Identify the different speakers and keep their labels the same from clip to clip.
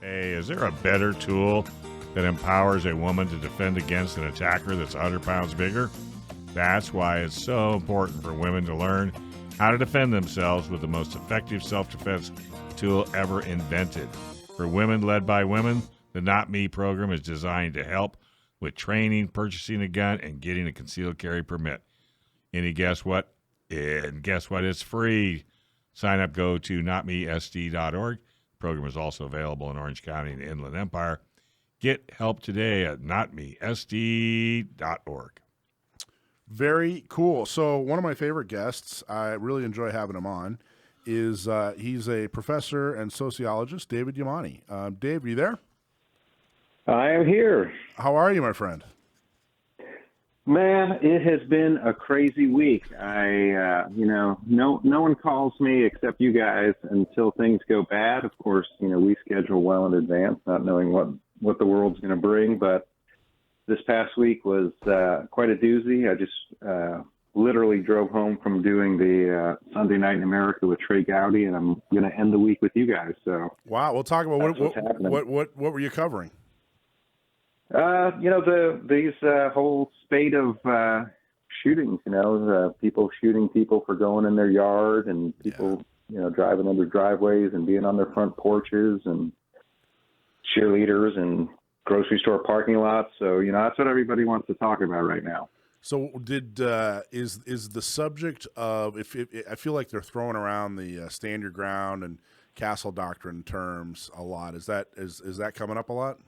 Speaker 1: Hey, is there a better tool that empowers a woman to defend against an attacker that's 100 pounds bigger? That's why it's so important for women to learn how to defend themselves with the most effective self-defense tool ever invented. For women led by women, the Not Me program is designed to help with training, purchasing a gun, and getting a concealed carry permit. And guess what? It's free. Sign up, go to notmesd.org. The program is also available in Orange County and Inland Empire. Get help today at notmesd.org.
Speaker 2: Very cool. So one of my favorite guests, I really enjoy having him on, is he's a professor and sociologist, David Yamane. Dave, are you there?
Speaker 3: I am here.
Speaker 2: How are you, my friend?
Speaker 3: Man, it has been a crazy week. No one calls me except you guys until things go bad. Of course, we schedule well in advance, not knowing what the world's going to bring. But this past week was quite a doozy. I just literally drove home from doing the Sunday Night in America with Trey Gowdy, and I'm going to end the week with you guys. So
Speaker 2: wow, we'll talk about what were you covering?
Speaker 3: These whole spate of shootings, people shooting people for going in their yard and people, driving under driveways and being on their front porches and cheerleaders and grocery store parking lots. So, that's what everybody wants to talk about right now.
Speaker 2: So is the subject of, I feel like they're throwing around the stand your ground and castle doctrine terms a lot. Is that coming up a lot?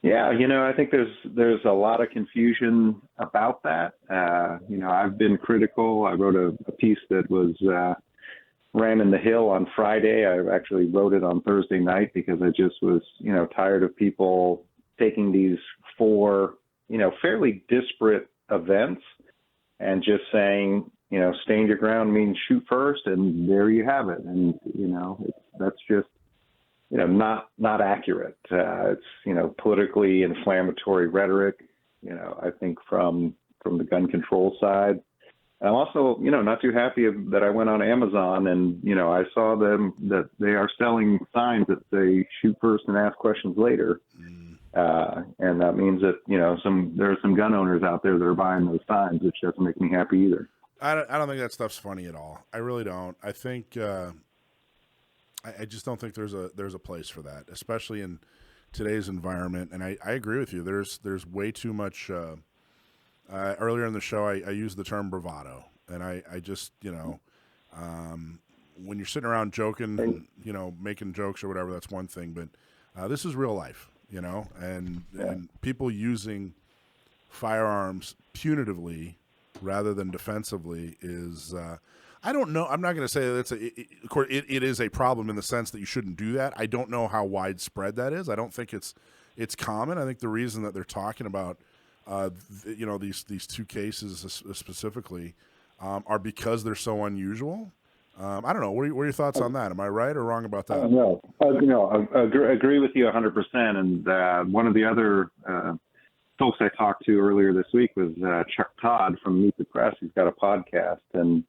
Speaker 3: Yeah, I think there's a lot of confusion about that. I've been critical. I wrote a piece that was ran in the Hill on Friday. I actually wrote it on Thursday night because I just was, tired of people taking these four, fairly disparate events and just saying, stand your ground means shoot first, and there you have it. And, that's just, not accurate. It's, politically inflammatory rhetoric, I think from the gun control side. I'm also, not too happy that I went on Amazon and, I saw that they are selling signs that say shoot first and ask questions later. And that means that, there are some gun owners out there that are buying those signs, which doesn't make me happy either.
Speaker 2: I don't think that stuff's funny at all. I really don't. I think, I just don't think there's a place for that, especially in today's environment. And I agree with you. There's way too much. Earlier in the show, I used the term bravado, and I just when you're sitting around joking, and, making jokes or whatever, that's one thing. But this is real life, and people using firearms punitively rather than defensively is. I don't know. I'm not going to say that of course, it is a problem in the sense that you shouldn't do that. I don't know how widespread that is. I don't think it's common. I think the reason that they're talking about, these two cases specifically, are because they're so unusual. I don't know. What are your thoughts on that? Am I right or wrong about that?
Speaker 3: No, I agree with you 100%. And one of the other folks I talked to earlier this week was Chuck Todd from Meet the Press. He's got a podcast, and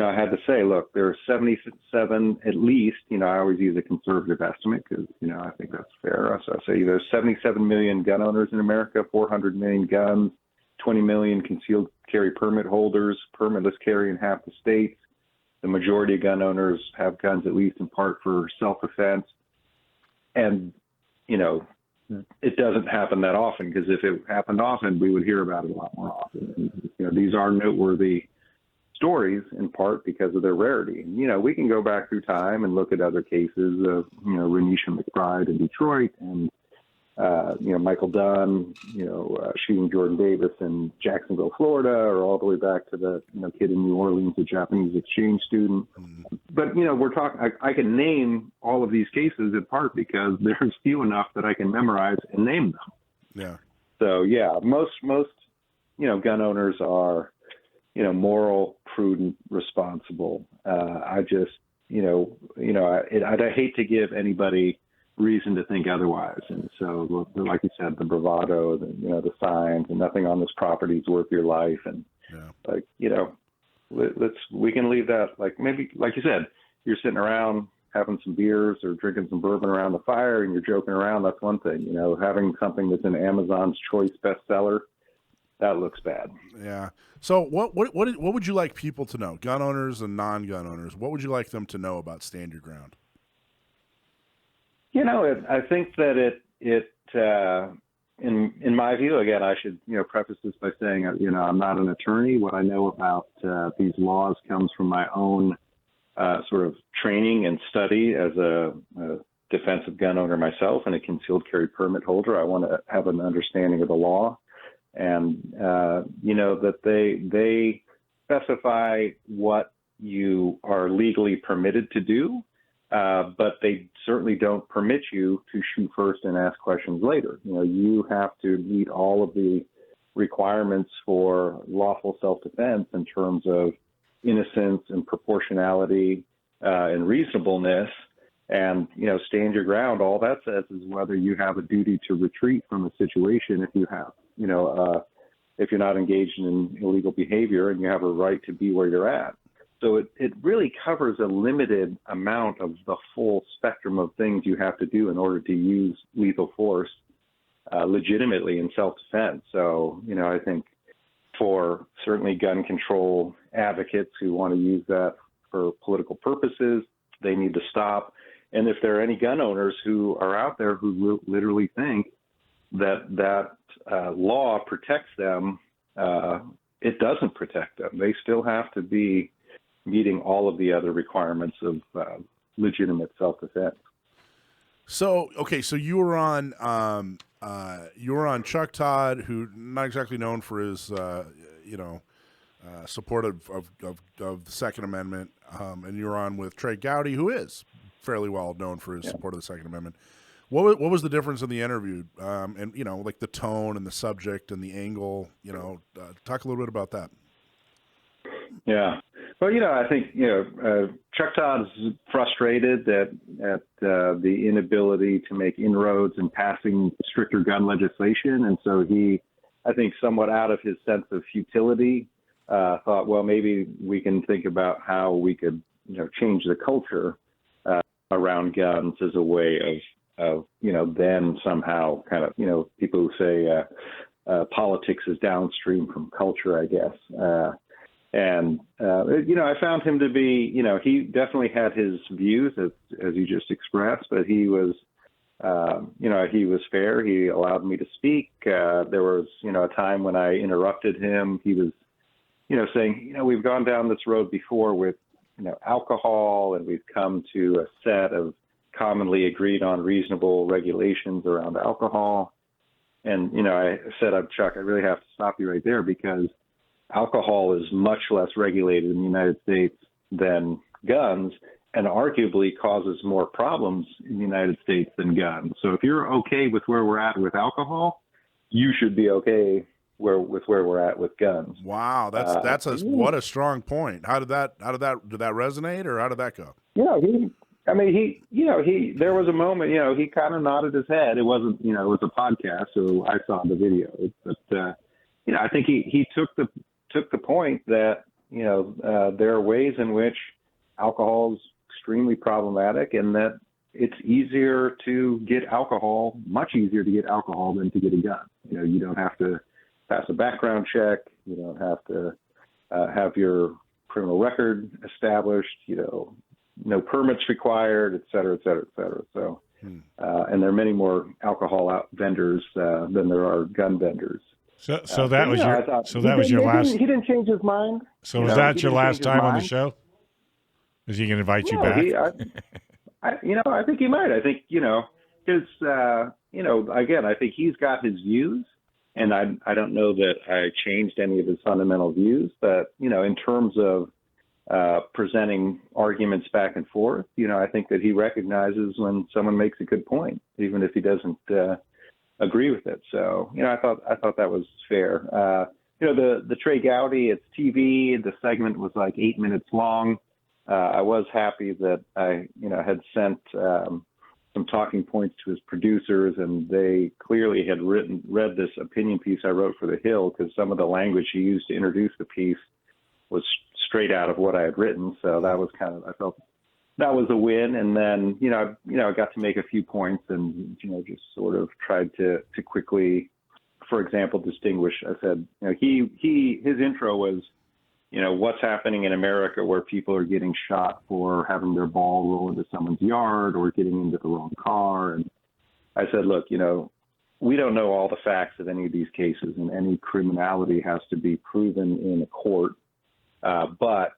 Speaker 3: I had to say, look, there are 77 at least. I always use a conservative estimate because, I think that's fair. So I say there's 77 million gun owners in America, 400 million guns, 20 million concealed carry permit holders, permitless carry in half the states. The majority of gun owners have guns at least in part for self-defense. And, it doesn't happen that often, because if it happened often, we would hear about it a lot more often. And, these are noteworthy stories in part because of their rarity. And, we can go back through time and look at other cases of, Renisha McBride in Detroit and, Michael Dunn, shooting Jordan Davis in Jacksonville, Florida, or all the way back to the, kid in New Orleans, a Japanese exchange student. But, we're talking, I can name all of these cases in part because there's few enough that I can memorize and name them.
Speaker 2: Yeah.
Speaker 3: So, yeah, most, gun owners are, moral, prudent, responsible. I just, I'd hate to give anybody reason to think otherwise. And so, like you said, the bravado, the signs, and nothing on this property is worth your life. And we can leave that, like, maybe, like you said, you're sitting around having some beers or drinking some bourbon around the fire and you're joking around, that's one thing. Having something that's an Amazon's Choice bestseller, that looks bad.
Speaker 2: Yeah. So what would you like people to know, gun owners and non-gun owners? What would you like them to know about Stand Your Ground?
Speaker 3: I think that in my view, again, I should preface this by saying I'm not an attorney. What I know about these laws comes from my own sort of training and study as a defensive gun owner myself and a concealed carry permit holder. I want to have an understanding of the law, and that they specify what you are legally permitted to do, but they certainly don't permit you to shoot first and ask questions later. You have to meet all of the requirements for lawful self-defense in terms of innocence and proportionality and reasonableness. And, stand your ground. All that says is whether you have a duty to retreat from a situation if you have, if you're not engaged in illegal behavior and you have a right to be where you're at. So it really covers a limited amount of the full spectrum of things you have to do in order to use lethal force legitimately in self-defense. So, I think for certainly gun control advocates who want to use that for political purposes, they need to stop. And if there are any gun owners who are out there who literally think that law protects them, it doesn't protect them. They still have to be meeting all of the other requirements of legitimate self-defense.
Speaker 2: So, okay, so you were on Chuck Todd, who not exactly known for his support of the Second Amendment, and you were on with Trey Gowdy, who is fairly well known for his support of the Second Amendment. What was the difference in the interview, and like the tone and the subject and the angle? Talk a little bit about that.
Speaker 3: Yeah. Well, I think, Chuck Todd's frustrated at the inability to make inroads in passing stricter gun legislation. And so he, I think, somewhat out of his sense of futility, thought, well, maybe we can think about how we could, change the culture around guns as a way of then somehow kind of, people who say politics is downstream from culture, I guess. And I found him to be, he definitely had his views as you just expressed, but he was, he was fair. He allowed me to speak. There was, a time when I interrupted him. He was, saying, we've gone down this road before with, alcohol, and we've come to a set of commonly agreed on reasonable regulations around alcohol. And, I said, Chuck, I really have to stop you right there because alcohol is much less regulated in the United States than guns, and arguably causes more problems in the United States than guns. So if you're okay with where we're at with alcohol, you should be okay with where we're at with guns.
Speaker 2: Wow, what a strong point. Did that resonate, or how did that go?
Speaker 3: There was a moment, he kind of nodded his head. It wasn't, it was a podcast, so I saw the video. But I think he took the point that, there are ways in which alcohol is extremely problematic and that it's easier to get alcohol, much easier to get alcohol than to get a gun. You don't have to pass a background check. You don't have to have your criminal record established, no permits required, et cetera, et cetera, et cetera. So, and there are many more alcohol vendors than there are gun vendors.
Speaker 1: So that was your last.
Speaker 3: He didn't change his mind.
Speaker 1: So was that your last time on the show? Is he going to invite you back?
Speaker 3: I think he might. I think his. Again, I think he's got his views, and I don't know that I changed any of his fundamental views. But in terms of presenting arguments back and forth, I think that he recognizes when someone makes a good point, even if he doesn't agree with it. So, I thought that was fair. The Trey Gowdy, it's TV. The segment was like 8 minutes long. I was happy that I, had sent some talking points to his producers, and they clearly had read this opinion piece I wrote for The Hill, because some of the language he used to introduce the piece was straight out of what I had written. So that was I felt that was a win. And then, I got to make a few points and, just sort of tried to quickly, for example, distinguish. I said, his intro was, what's happening in America where people are getting shot for having their ball roll into someone's yard or getting into the wrong car. And I said, look, we don't know all the facts of any of these cases, and any criminality has to be proven in a court. But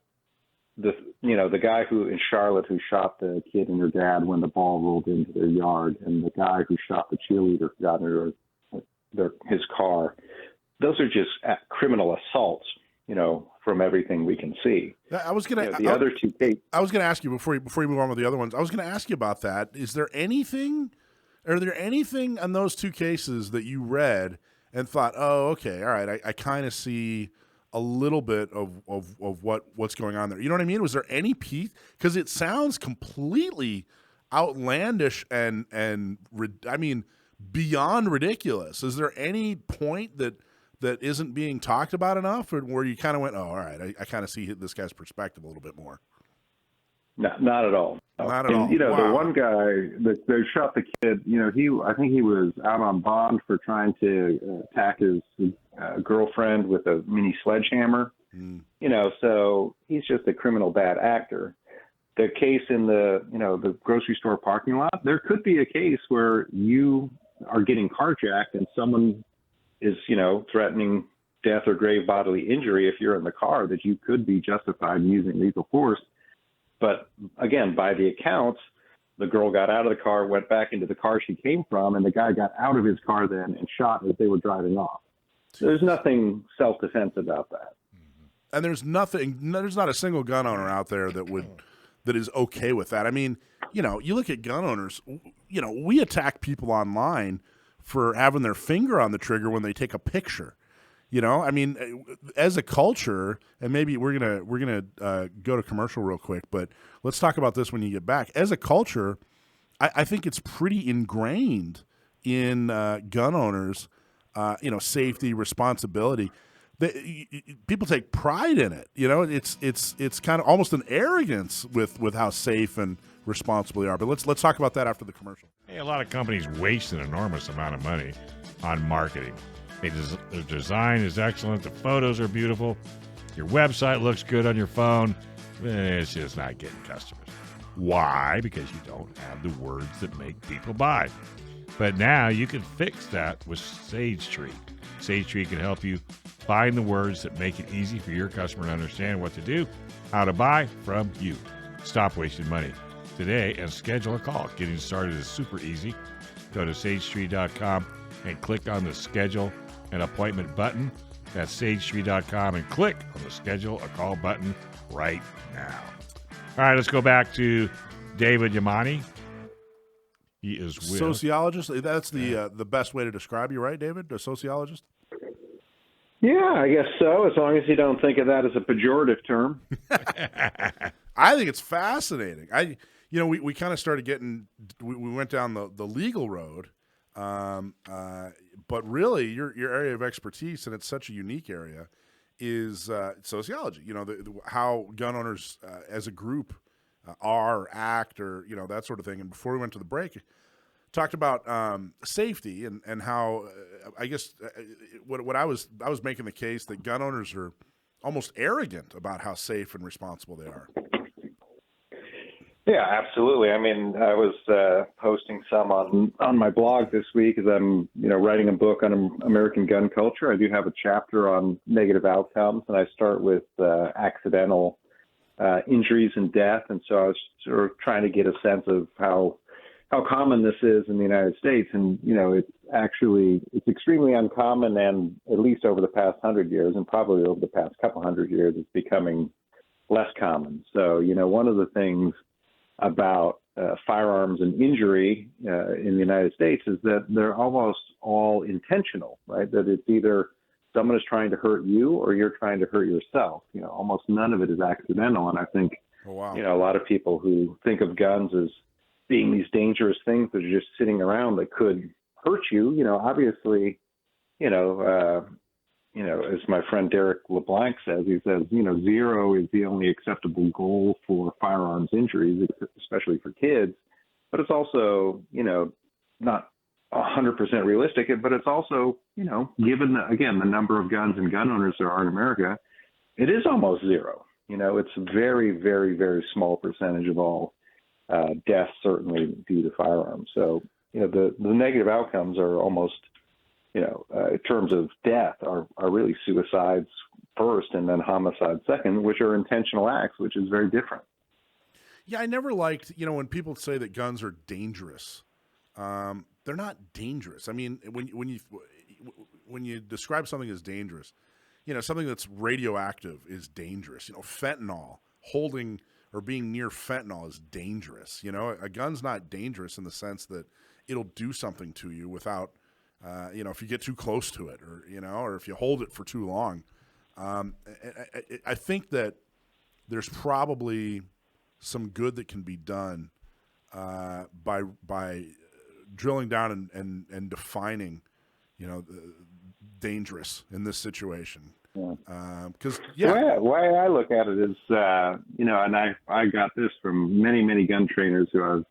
Speaker 3: the guy who in Charlotte who shot the kid and her dad when the ball rolled into their yard, and the guy who shot the cheerleader who got into his car, those are just criminal assaults, from everything we can see.
Speaker 2: I was going to
Speaker 3: other two cases.
Speaker 2: I was going to ask you before you move on with the other ones. I was going to ask you about that. Are there anything on those two cases that you read and thought, oh, okay, all right, I kind of see a little bit of what's going on there? You know what I mean? Was there any piece? Because it sounds completely outlandish and beyond ridiculous. Is there any point that isn't being talked about enough, or where you kind of went, oh, all right, I kind of see this guy's perspective a little bit more?
Speaker 3: No, not at all.
Speaker 2: Not at all.
Speaker 3: Wow. The one guy that shot the kid, I think he was out on bond for trying to attack his girlfriend with a mini sledgehammer. So he's just a criminal bad actor. The case in the grocery store parking lot, there could be a case where you are getting carjacked and someone is, threatening death or grave bodily injury if you're in the car, that you could be justified in using lethal force. But again, by the accounts, the girl got out of the car, went back into the car she came from, and the guy got out of his car then and shot as they were driving off. So there's nothing self-defense about that.
Speaker 2: And there's not a single gun owner out there that is okay with that. I mean, you look at gun owners, we attack people online for having their finger on the trigger when they take a picture. I mean, as a culture, and maybe we're gonna go to commercial real quick, but let's talk about this when you get back. As a culture, I think it's pretty ingrained in gun owners, safety, responsibility. People take pride in it. It's kind of almost an arrogance with how safe and responsible they are. But let's talk about that after the commercial.
Speaker 1: Hey, a lot of companies waste an enormous amount of money on marketing. The design is excellent. The photos are beautiful. Your website looks good on your phone. It's just not getting customers. Why? Because you don't have the words that make people buy. But now you can fix that with Sage Tree. Sage Tree can help you find the words that make it easy for your customer to understand what to do, how to buy from you. Stop wasting money today and schedule a call. Getting started is super easy. Go to sagetree.com and click on the schedule an appointment button. That's sagetree.com and click on the schedule a call button right now. All right, let's go back to David Yamane. He is with
Speaker 2: sociologist. That's the best way to describe you, right, David? A sociologist?
Speaker 3: Yeah, I guess so, as long as you don't think of that as a pejorative term.
Speaker 2: I think it's fascinating. We kind of started we went down the legal road, but really your area of expertise, and it's such a unique area, is sociology. How gun owners as a group act, or that sort of thing. And before we went to the break, talked about safety and how I guess what I was making the case that gun owners are almost arrogant about how safe and responsible they are.
Speaker 3: Yeah, absolutely. I mean, I was posting some on my blog this week as I'm writing a book on American gun culture. I do have a chapter on negative outcomes, and I start with accidental injuries and death. And so I was sort of trying to get a sense of how common this is in the United States. And, it's extremely uncommon, and at least over the past 100 years, and probably over the past couple hundred years, it's becoming less common. So, one of the things about firearms and injury in the United States is that they're almost all intentional, right? That it's either someone is trying to hurt you or you're trying to hurt yourself. Almost none of it is accidental. And I think, a lot of people who think of guns as being these dangerous things that are just sitting around that could hurt you, obviously, as my friend Derek LeBlanc says, he says, 0 is the only acceptable goal for firearms injuries, especially for kids. But it's also, not 100% realistic, but it's also, given, the number of guns and gun owners there are in America, it is almost 0. It's a very, very, very small percentage of all deaths, certainly due to firearms. So, the negative outcomes are almost, in terms of death, are really suicides first and then homicide second, which are intentional acts, which is very different.
Speaker 2: Yeah, I never liked, when people say that guns are dangerous. They're not dangerous. I mean, when you describe something as dangerous, something that's radioactive is dangerous. Fentanyl, holding or being near fentanyl is dangerous. A gun's not dangerous in the sense that it'll do something to you without, if you get too close to it, or if you hold it for too long. I think that there's probably some good that can be done by drilling down and defining, dangerous in this situation. Because
Speaker 3: the way I look at it is, and I got this from many, many gun trainers who I've,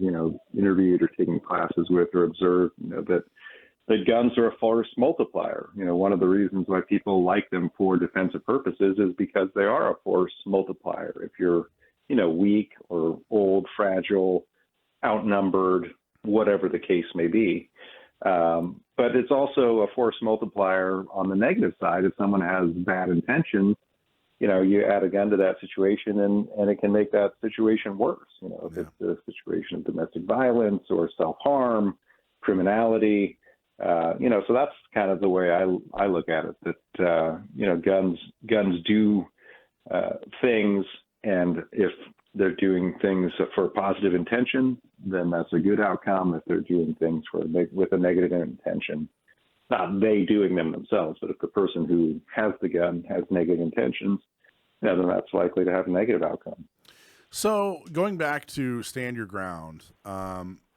Speaker 3: interviewed or taken classes with or observed, that guns are a force multiplier. One of the reasons why people like them for defensive purposes is because they are a force multiplier. If you're, weak or old, fragile, outnumbered, whatever the case may be. But it's also a force multiplier on the negative side. If someone has bad intentions, you add a gun to that situation and it can make that situation worse. If it's a situation of domestic violence or self-harm, criminality, so that's kind of the way I look at it, that, guns do things, and if they're doing things for positive intention, then that's a good outcome. If they're doing things with a negative intention, not they doing them themselves, but if the person who has the gun has negative intentions, then that's likely to have a negative outcome.
Speaker 2: So going back to stand your ground,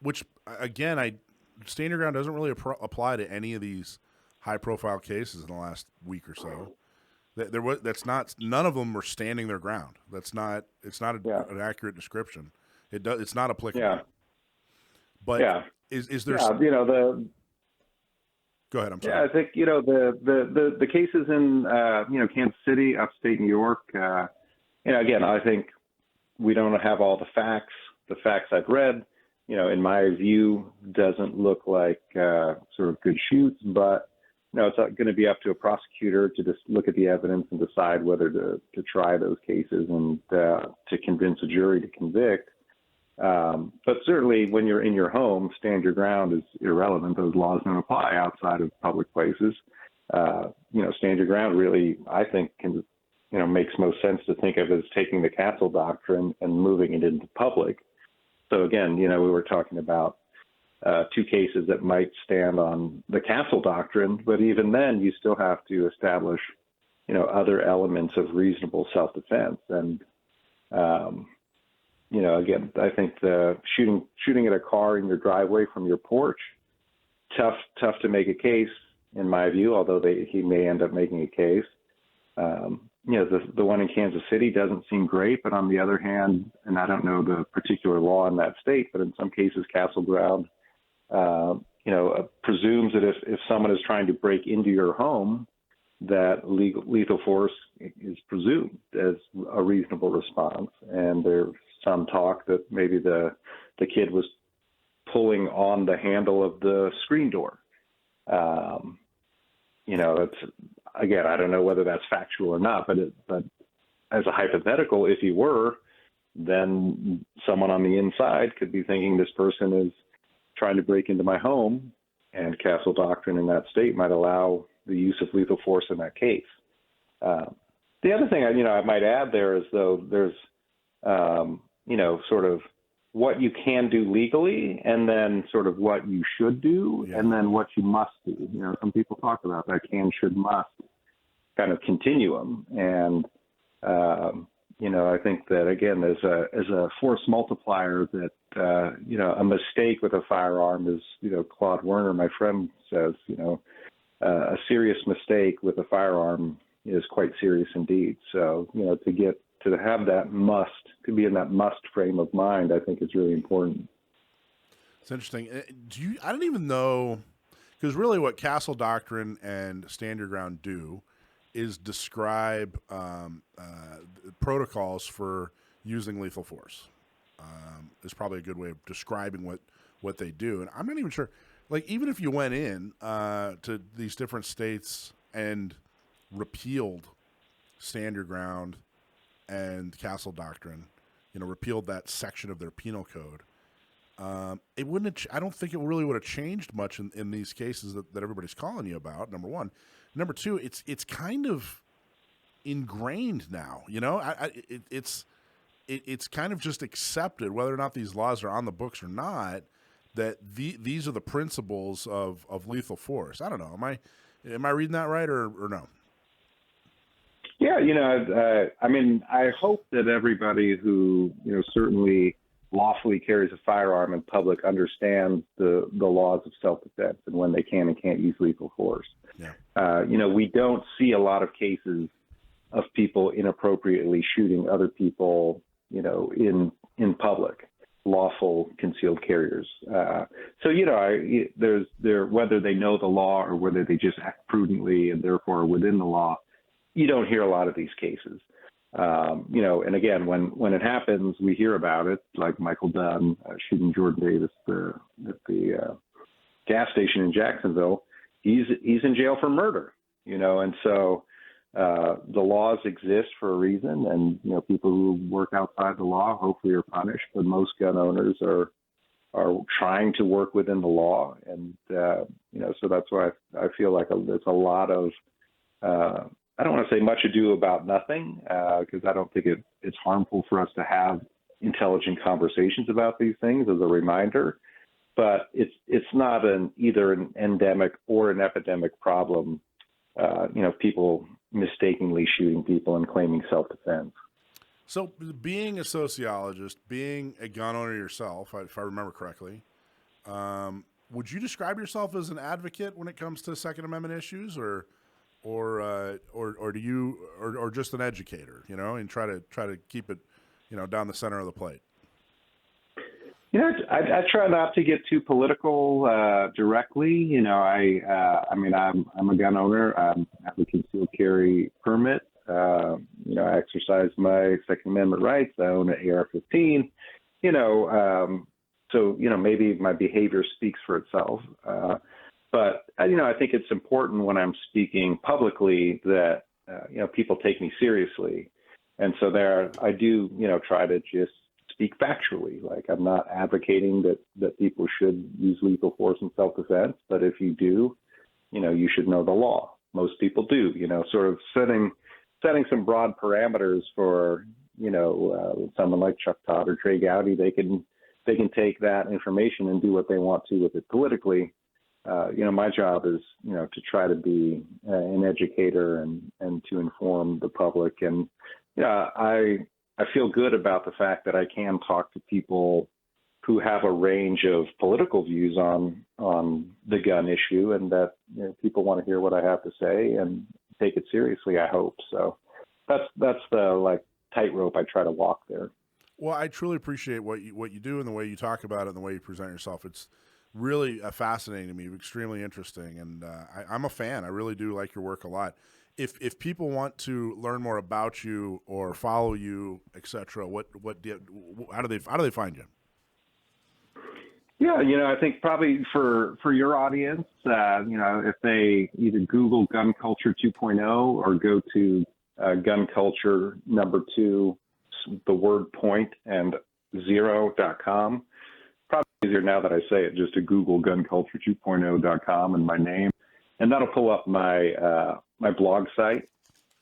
Speaker 2: which again, stand your ground doesn't really apply to any of these high-profile cases in the last week or so. None of them were standing their ground. It's not an accurate description. It's not applicable.
Speaker 3: Yeah.
Speaker 2: But is there? Go ahead. I'm sorry.
Speaker 3: Yeah, I think the cases in Kansas City, upstate New York. Again, I think we don't have all the facts. The facts I've read, in my view, doesn't look like sort of good shoots, but. It's going to be up to a prosecutor to just look at the evidence and decide whether to try those cases and to convince a jury to convict. But certainly when you're in your home, stand your ground is irrelevant. Those laws don't apply outside of public places. Stand your ground really, I think, makes most sense to think of as taking the castle doctrine and moving it into public. So again, we were talking about two cases that might stand on the castle doctrine, but even then you still have to establish, other elements of reasonable self-defense. And, again, I think the shooting at a car in your driveway from your porch, tough to make a case in my view, although he may end up making a case. The one in Kansas City doesn't seem great, but on the other hand, and I don't know the particular law in that state, but in some cases, castle ground, presumes that if someone is trying to break into your home, that lethal force is presumed as a reasonable response. And there's some talk that maybe the kid was pulling on the handle of the screen door. It's, again, I don't know whether that's factual or not, but as a hypothetical, if he were, then someone on the inside could be thinking this person is trying to break into my home, and castle doctrine in that state might allow the use of lethal force in that case. The other thing I might add there is, though, there's sort of what you can do legally, and then sort of what you should do, and then what you must do. Some people talk about that can, should, must kind of continuum, and I think that, again, as a force multiplier, that a mistake with a firearm is, Claude Werner, my friend, says, a serious mistake with a firearm is quite serious indeed. So, to have that to be in that must frame of mind, I think is really important.
Speaker 2: It's interesting. I don't even know, because really what Castle Doctrine and Stand Your Ground do is describe protocols for using lethal force. Is probably a good way of describing what they do. And I'm not even sure, like, even if you went in to these different states and repealed Stand Your Ground and Castle Doctrine, repealed that section of their penal code, it wouldn't. I don't think it really would have changed much in these cases that everybody's calling you about. Number one, number two, it's kind of ingrained now. It's kind of just accepted, whether or not these laws are on the books or not, that these are the principles of lethal force. I don't know. Am I reading that right or no?
Speaker 3: Yeah, I hope that everybody who, certainly lawfully carries a firearm in public understands the laws of self-defense and when they can and can't use lethal force.
Speaker 2: Yeah.
Speaker 3: We don't see a lot of cases of people inappropriately shooting other people, in public, lawful concealed carriers. There's whether they know the law or whether they just act prudently and therefore within the law, you don't hear a lot of these cases. And again, when it happens, we hear about it, like Michael Dunn shooting Jordan Davis at the gas station in Jacksonville. He's in jail for murder, and so the laws exist for a reason, and people who work outside the law hopefully are punished. But most gun owners are trying to work within the law, and so that's why I feel like there's a lot of I don't want to say much ado about nothing, because I don't think it's harmful for us to have intelligent conversations about these things as a reminder. But it's not either an endemic or an epidemic problem. People mistakenly shooting people and claiming self-defense.
Speaker 2: So, being a sociologist, being a gun owner yourself, if I remember correctly, would you describe yourself as an advocate when it comes to Second Amendment issues, or do you, or just an educator, and try to keep it, down the center of the plate?
Speaker 3: I try not to get too political directly. I'm a gun owner. I have a concealed carry permit. I exercise my Second Amendment rights. I own an AR-15. So maybe my behavior speaks for itself. But I think it's important when I'm speaking publicly that people take me seriously, and so there I do try to just speak factually. Like, I'm not advocating that people should use lethal force in self-defense, but if you do, you should know the law. Most people do. Sort of setting some broad parameters for someone like Chuck Todd or Trey Gowdy. They can take that information and do what they want to with it politically. My job is, to try to be an educator and to inform the public. And I feel good about the fact that I can talk to people who have a range of political views on the gun issue, and that people want to hear what I have to say and take it seriously, I hope. So that's the tightrope I try to walk there.
Speaker 2: Well, I truly appreciate what you do and the way you talk about it and the way you present yourself. It's really fascinating to me, extremely interesting, and I'm a fan. I really do like your work a lot. If people want to learn more about you or follow you, etc., how do they find you?
Speaker 3: Yeah, I think probably for your audience, if they either Google Gun Culture 2.0 or go to Gun Culture #2, the word point and 0.com. Probably easier now that I say it, just to Google gunculture2.0.com and my name, and that'll pull up my my blog site.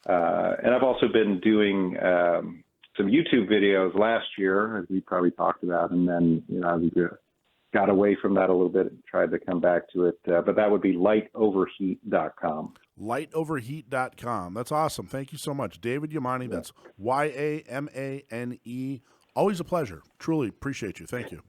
Speaker 3: And I've also been doing some YouTube videos last year, as we probably talked about, and then I got away from that a little bit and tried to come back to it. But that would be lightoverheat.com.
Speaker 2: Lightoverheat.com. That's awesome. Thank you so much. David Yamane, that's Yamane. Always a pleasure. Truly appreciate you. Thank you.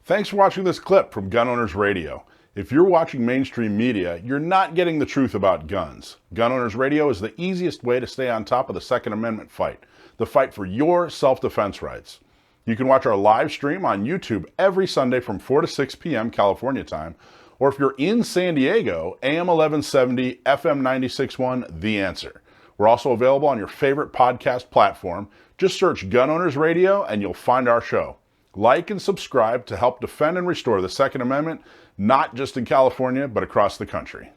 Speaker 2: Thanks for watching this clip from Gun Owners Radio.
Speaker 4: If you're watching mainstream media, you're not getting the truth about guns. Gun Owners Radio is the easiest way to stay on top of the Second Amendment fight, the fight for your self-defense rights. You can watch our live stream on YouTube every Sunday from 4 to 6 p.m. California time, or if you're in San Diego, AM 1170, FM 96.1, The Answer. We're also available on your favorite podcast platform. Just search Gun Owners Radio and you'll find our show. Like and subscribe to help defend and restore the Second Amendment, not just in California, but across the country.